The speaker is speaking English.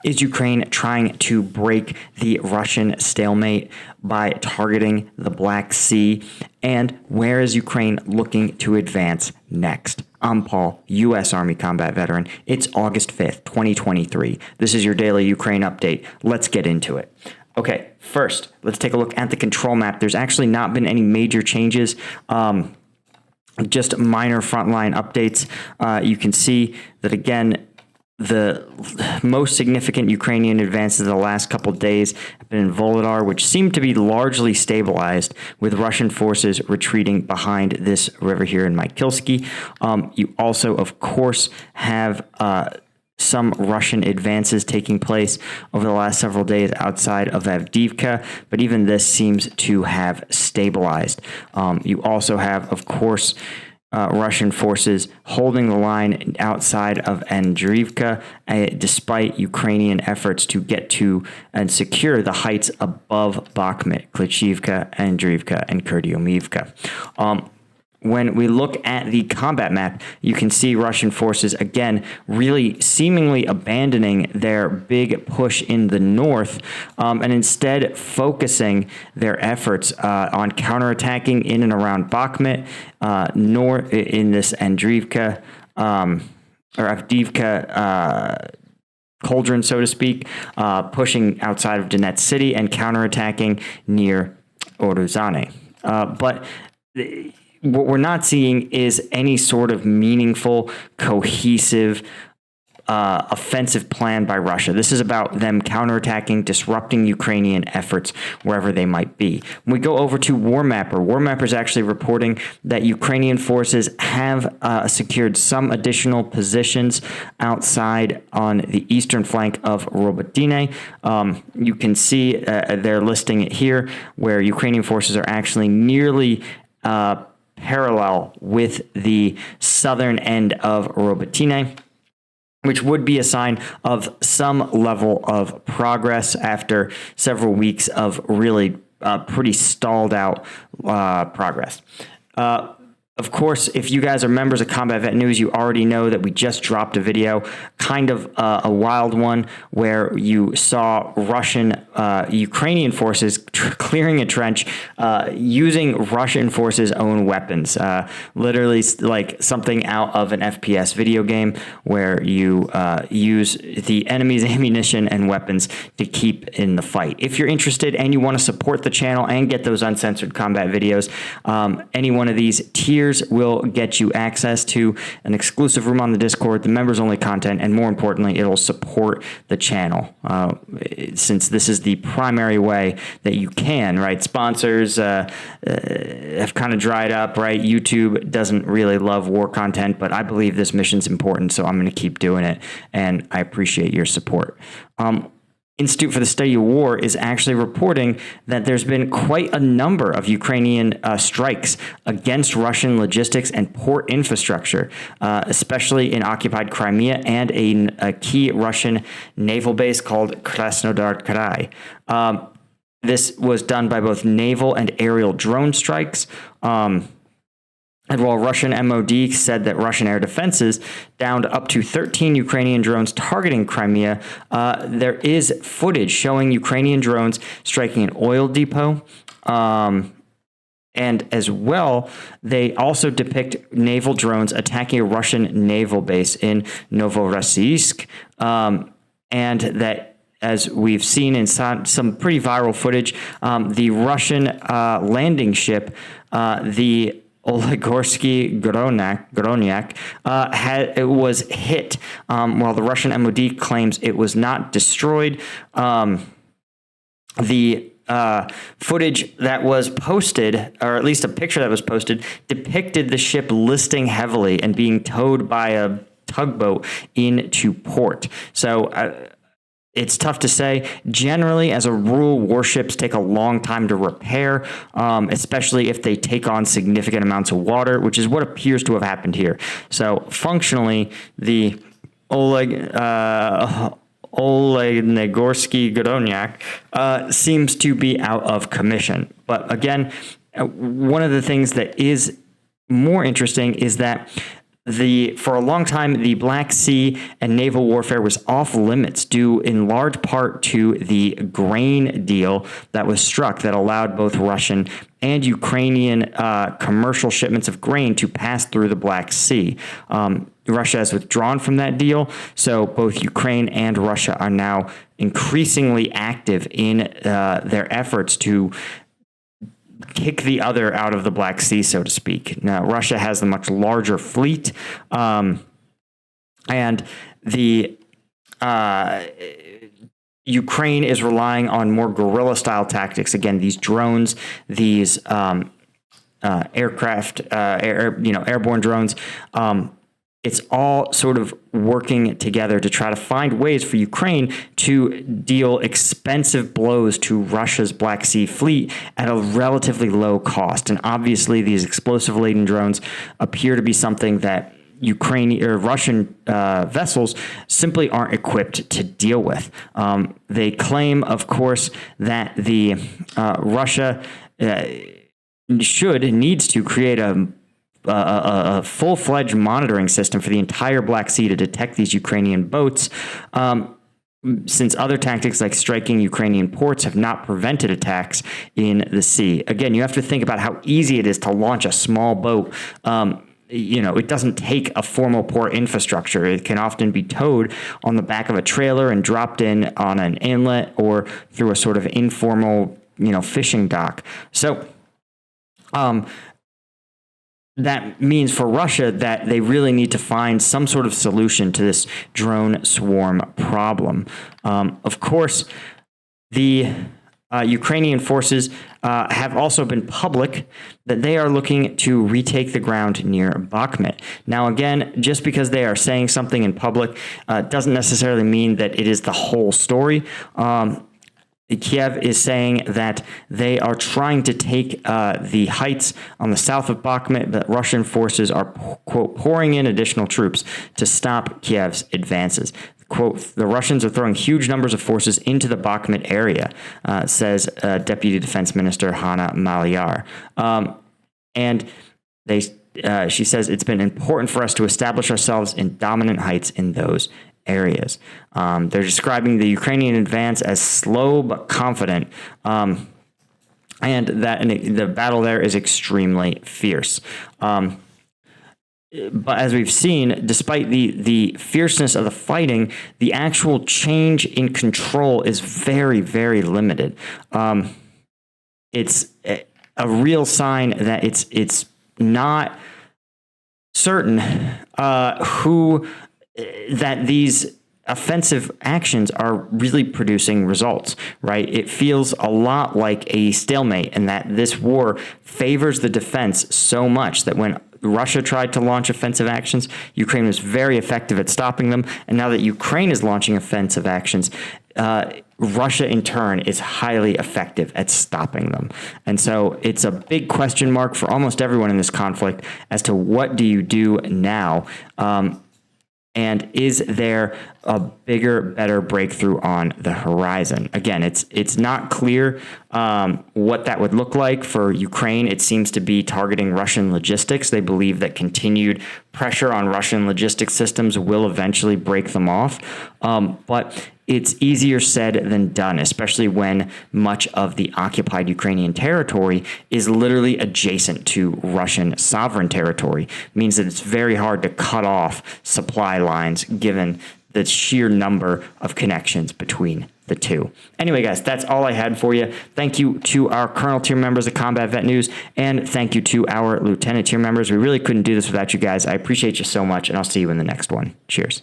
Is Ukraine trying to break the Russian stalemate by targeting the Black Sea? And where is Ukraine looking to advance next? I'm Paul, U.S. Army combat veteran. It's August 5th, 2023. This is your daily Ukraine update. Let's get into it. Okay, first, let's take a look at the control map. There's actually not been any major changes. Just minor frontline updates. You can see that, again, the most significant Ukrainian advances of the last couple of days have been in Volodar, which seemed to be largely stabilized, with Russian forces retreating behind this river here in Mykilsky. You also, of course, have some Russian advances taking place over the last several days outside of Avdiivka, but even this seems to have stabilized. You also have, of course, Russian forces holding the line outside of Andriivka, despite Ukrainian efforts to get to and secure the heights above Bakhmut, Klishchiivka, Andriivka, and Kurdyomivka. When we look at the combat map, you can see Russian forces, again, really seemingly abandoning their big push in the north, and instead focusing their efforts on counterattacking in and around Bakhmut, north in this Andriivka, or Avdiivka cauldron, so to speak, pushing outside of Donetsk city and counterattacking near Oruzane. But what we're not seeing is any sort of meaningful, cohesive, offensive plan by Russia. This is about them counterattacking, disrupting Ukrainian efforts wherever they might be. When we go over to Warmapper is actually reporting that Ukrainian forces have secured some additional positions outside on the eastern flank of Robotyne. You can see they're listing it here, where Ukrainian forces are actually nearly parallel with the southern end of Robotyne, which would be a sign of some level of progress after several weeks of really pretty stalled out progress. Of course, if you guys are members of Combat Vet News, you already know that we just dropped a video, kind of a wild one, where you saw Ukrainian forces clearing a trench using Russian forces' own weapons. Literally like something out of an FPS video game, where you use the enemy's ammunition and weapons to keep in the fight. If you're interested and you want to support the channel and get those uncensored combat videos, any one of these tiers will get you access to an exclusive room on the Discord, the members only content, and more importantly, it'll support the channel, since this is the primary way that you can, right? Sponsors have kind of dried up, right? YouTube doesn't really love war content, but I believe this mission's important, so I'm going to keep doing it, and I appreciate your support. Institute for the Study of War is actually reporting that there's been quite a number of Ukrainian strikes against Russian logistics and port infrastructure, especially in occupied Crimea and a key Russian naval base called Krasnodar Krai. This was done by both naval and aerial drone strikes. And while Russian MOD said that Russian air defenses downed up to 13 Ukrainian drones targeting Crimea, there is footage showing Ukrainian drones striking an oil depot. And as well, they also depict naval drones attacking a Russian naval base in Novorossiysk. And that, as we've seen in some pretty viral footage, the Russian landing ship, the Oligorsky Goronyak was hit, while the Russian MOD claims it was not destroyed. The footage that was posted, or at least a picture that was posted, depicted the ship listing heavily and being towed by a tugboat into port. So it's tough to say. Generally, as a rule, warships take a long time to repair, especially if they take on significant amounts of water, which is what appears to have happened here. So functionally, the Olegnogorsky Goronyak seems to be out of commission. But again, one of the things that is more interesting is that For a long time, the Black Sea and naval warfare was off limits due in large part to the grain deal that was struck that allowed both Russian and Ukrainian commercial shipments of grain to pass through the Black Sea. Russia has withdrawn from that deal, so both Ukraine and Russia are now increasingly active in their efforts to kick the other out of the Black Sea, so to speak. Now, Russia has the much larger fleet, and the Ukraine is relying on more guerrilla-style tactics. Again, these drones, these airborne drones. It's all sort of working together to try to find ways for Ukraine to deal expensive blows to Russia's Black Sea fleet at a relatively low cost. And obviously, these explosive-laden drones appear to be something that Ukrainian or Russian vessels simply aren't equipped to deal with. They claim, of course, that the Russia needs to create a full-fledged monitoring system for the entire Black Sea to detect these Ukrainian boats, since other tactics like striking Ukrainian ports have not prevented attacks in the sea. Again, you have to think about how easy it is to launch a small boat. It doesn't take a formal port infrastructure. It can often be towed on the back of a trailer and dropped in on an inlet or through a sort of informal, fishing dock. So, that means for Russia that they really need to find some sort of solution to this drone swarm problem. Of course, the Ukrainian forces have also been public that they are looking to retake the ground near Bakhmut. Now, again, just because they are saying something in public doesn't necessarily mean that it is the whole story. Kiev is saying that they are trying to take the heights on the south of Bakhmut, but Russian forces are, quote, pouring in additional troops to stop Kiev's advances. Quote, the Russians are throwing huge numbers of forces into the Bakhmut area, says Deputy Defense Minister Hanna Maliar. And she says it's been important for us to establish ourselves in dominant heights in those areas. They're describing the Ukrainian advance as slow but confident, and that the battle there is extremely fierce. But as we've seen, despite the fierceness of the fighting, the actual change in control is very, very limited. It's a real sign that it's not certain that these offensive actions are really producing results, right? It feels a lot like a stalemate, and that this war favors the defense so much that when Russia tried to launch offensive actions, Ukraine was very effective at stopping them. And now that Ukraine is launching offensive actions, Russia in turn is highly effective at stopping them. And so it's a big question mark for almost everyone in this conflict as to what do you do now? And is there a bigger, better breakthrough on the horizon? Again, it's not clear what that would look like for Ukraine. It seems to be targeting Russian logistics. They believe that continued pressure on Russian logistics systems will eventually break them off. But it's easier said than done, especially when much of the occupied Ukrainian territory is literally adjacent to Russian sovereign territory. It means that it's very hard to cut off supply lines given the sheer number of connections between the two. Anyway, guys, that's all I had for you. Thank you to our Colonel tier members of Combat Vet News, and thank you to our Lieutenant tier members. We really couldn't do this without you guys. I appreciate you so much, and I'll see you in the next one. Cheers.